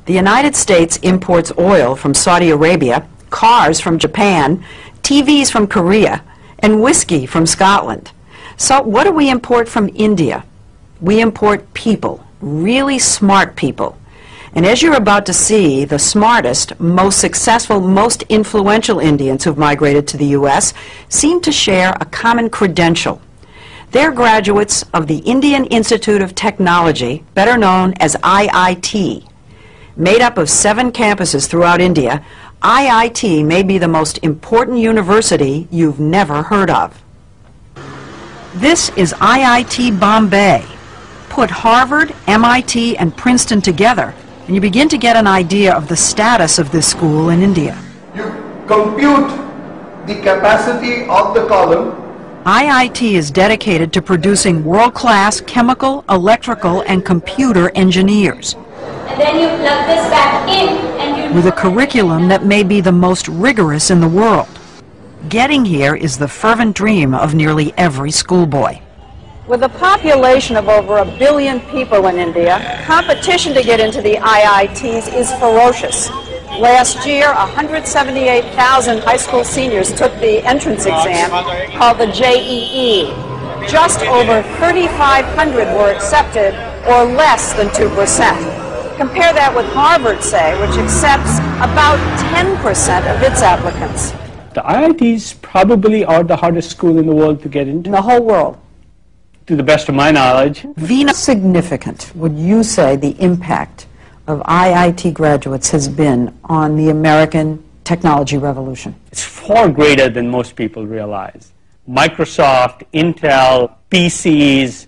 The United States imports oil from Saudi Arabia, cars from Japan, TVs from Korea, and whiskey from Scotland. So what do we import from India? We import people, really smart people. And as you're about to see, the smartest, most successful, most influential Indians who've migrated to the U.S. seem to share a common credential. They're graduates of the Indian Institute of Technology, better known as IIT. Made up of 7 campuses throughout India, IIT may be the most important university you've never heard of. This is IIT Bombay. Put Harvard, MIT, and Princeton together, and you begin to get an idea of the status of this school in India. You compute the capacity of the column. IIT is dedicated to producing world-class chemical, electrical, and computer engineers. And then you plug this back in and you... With a curriculum that may be the most rigorous in the world. Getting here is the fervent dream of nearly every schoolboy. With a population of over 1 billion people in India, competition to get into the IITs is ferocious. Last year, 178,000 high school seniors took the entrance exam called the JEE. Just over 3,500 were accepted, or less than 2%. Compare that with Harvard, say, which accepts about 10% of its applicants. The IITs probably are the hardest school in the world to get into. In the whole world. To the best of my knowledge. Veena, significant would you say the impact of IIT graduates has been on the American technology revolution? It's far greater than most people realize. Microsoft, Intel, PCs,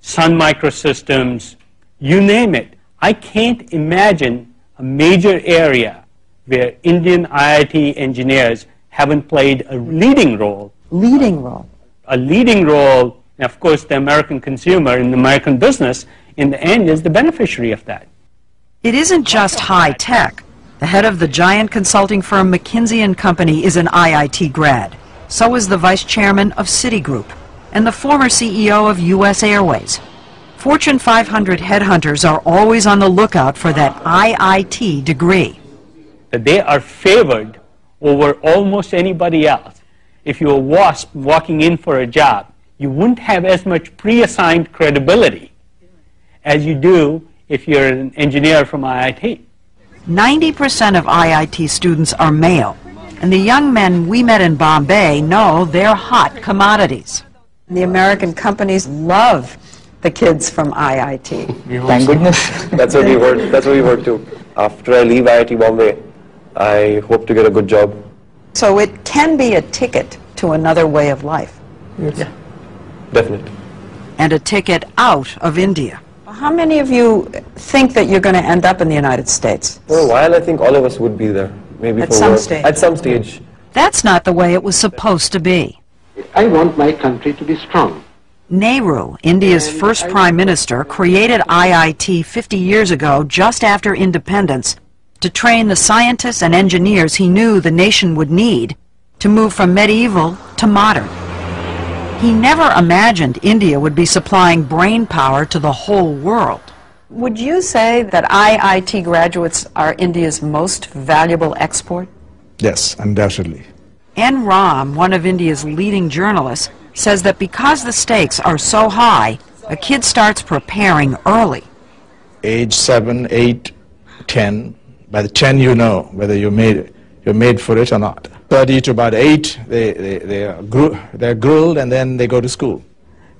Sun Microsystems, you name it. I can't imagine a major area where Indian IIT engineers haven't played a leading role. Leading role? A leading role. And of course, the American consumer in the American business, in the end, is the beneficiary of that. It isn't just high tech. The head of the giant consulting firm McKinsey & Company is an IIT grad. So is the vice chairman of Citigroup and the former CEO of U.S. Airways. Fortune 500 headhunters are always on the lookout for that IIT degree. That they are favored over almost anybody else. If you're a WASP walking in for a job, you wouldn't have as much pre-assigned credibility as you do if you're an engineer from IIT. 90% of IIT students are male, and the young men we met in Bombay know they're hot commodities. The American companies love the kids from IIT. Thank goodness. That's what we work to. After I leave IIT Bombay, I hope to get a good job. So it can be a ticket to another way of life. Yes. Yeah. Definitely. And a ticket out of India. How many of you think that you're going to end up in the United States? For a while, I think all of us would be there. Maybe at for some work. stage. At some stage. That's not the way it was supposed to be. I want my country to be strong. Nehru, India's first prime minister, created IIT 50 years ago, just after independence, to train the scientists and engineers he knew the nation would need to move from medieval to modern. He never imagined India would be supplying brain power to the whole world. Would you say that IIT graduates are India's most valuable export? Yes, undoubtedly. N. Ram, one of India's leading journalists, says that because the stakes are so high, a kid starts preparing early. Age 7, 8, 10. By the 10 you know whether you're made for it or not. 30 to about 8, they're grilled and then they go to school.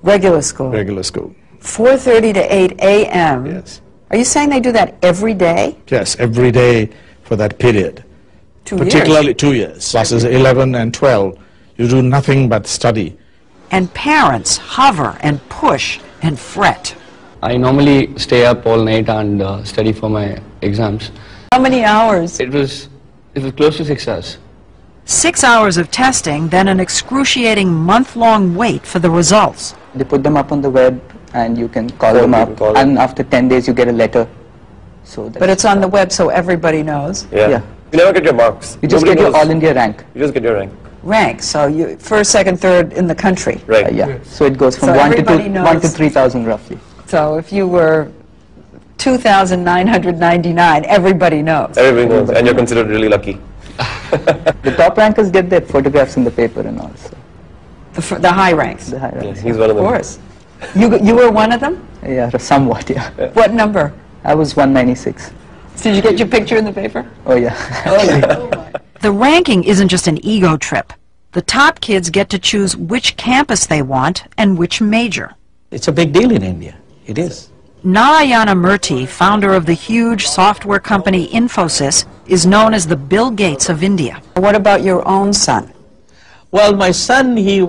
Regular school? Regular school. 4:30 to 8 a.m.? Yes. Are you saying they do that every day? Yes, every day for that period. 2 years? Particularly 2 years. Classes 11 and 12. You do nothing but study. And parents hover and push and fret. I normally stay up all night and study for my exams. How many hours? It was close to 6 hours. 6 hours of testing, then an excruciating month-long wait for the results. They put them up on the web and you can call them up, and after 10 days you get a letter. So but it's on the web so everybody knows? Yeah. You never get your marks. You just get your All India rank. You just get your rank. Rank, so you first, second, third in the country. Right. Yeah. So it goes from 1 to 3,000 roughly. So if you were 2,999. Everybody knows. Everybody knows, and you're considered really lucky. The top rankers get their photographs in the paper and all. So. The high ranks. The high ranks. Yes, he's one of them. Of course. You were one of them? Yeah, somewhat, yeah. What number? I was 196. Did you get your picture in the paper? Oh, yeah. The ranking isn't just an ego trip. The top kids get to choose which campus they want and which major. It's a big deal in India. It is. Narayana Murthy, founder of the huge software company Infosys, is known as the Bill Gates of India. What about your own son? Well, my son, he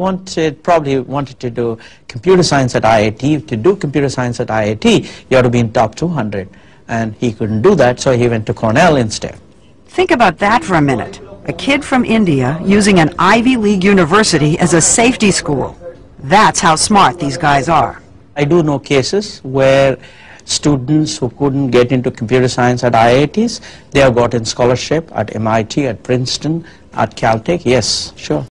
probably wanted to do computer science at IIT. To do computer science at IIT, you have to be in top 200. And he couldn't do that, so he went to Cornell instead. Think about that for a minute. A kid from India using an Ivy League university as a safety school. That's how smart these guys are. I do know cases where students who couldn't get into computer science at IITs, they have gotten scholarship at MIT, at Princeton, at Caltech. Yes, sure.